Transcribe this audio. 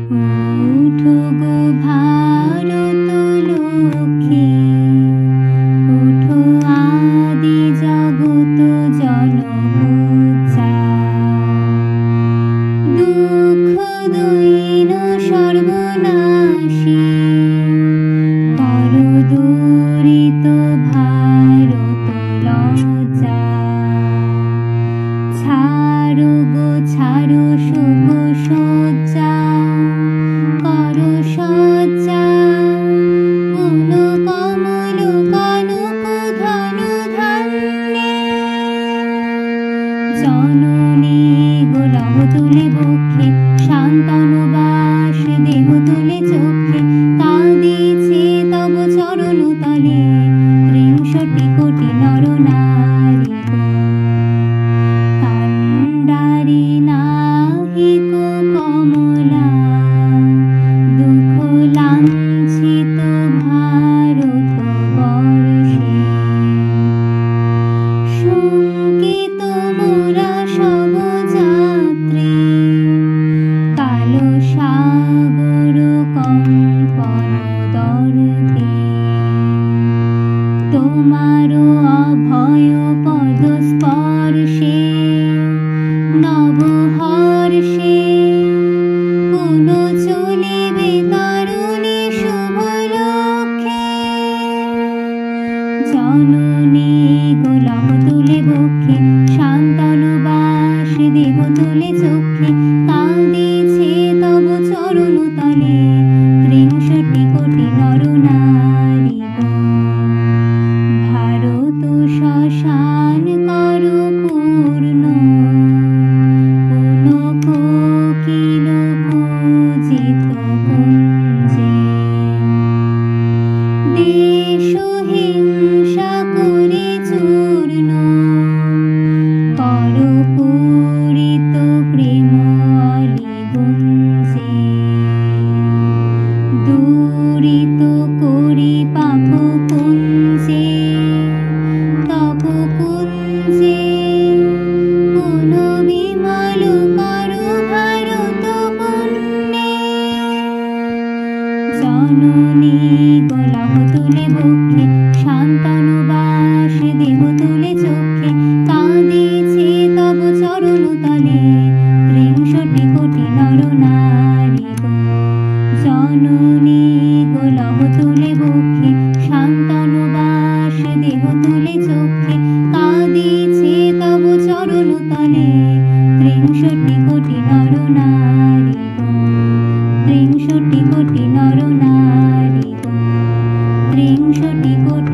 ওঠো গো ভারত লক্ষ্মী, ওঠো আদি জগত জনপূজা। দুঃখ দৈন সর্বনাশী, করো দূরিত ভারত লজ্জা। ছাড়ো গো ছাড়ো শুভ সজ্জা, করো সজ্জা। পুন কমল কনক ধনু ধান্যে, জননী গো লহ তুলে বক্ষে, শান্তনু বাস দেহ তুলে চক্ষে। কাঁদিছে তব চরণ তলে, ৬৩ কোটি নর নারী গো। কান্ডারি নাহিক কমলা, দুঃখ লাঞ্ছিত ভারত বর্ষে। শঙ্কিত মোরা সব যাত্রী, কালো সাগর কম্পন দর্পে। তোমারো অভয় পদ স্পর্শে, নব হর্ষে। পুন চলিবে তরুণী শুভ লক্ষ্যে, জননী গো লহ তুলে বক্ষে, শান্তনু বাস দেহ তুলে চক্ষে। কাঁদিছে তব চরণ তলে, ৬৩ কোটি নর নারী গো। ভারত শ্মশান করো পূর্ণ, পুন কোকিল পূজিত কুঞ্জে। দেশ হিংসা করে চূর্ণ, করো পূরিত প্রেম অলিগুঞ্জে। দূরিত করি পাপ কুঞ্জে, তপ কুঞ্জে। পুন বিমল করো ভারত পুণ্যে, জননী গো লহ তুলে বক্ষে, শান্তনু বাস দেহ তুলে চক্ষে। কাঁদিছে তব চরণ তলে, ৬৩ কোটি নর নারী গো। জননী গো লহ তুলে বক্ষে, শান্তনু বাস দেহ তুলে চক্ষে। কাঁদিছে তব চরণ তলে, ৬৩ কোটি নর নারী গো। ৬৩ কোটি নর নারী গো। ৬৩ কোটি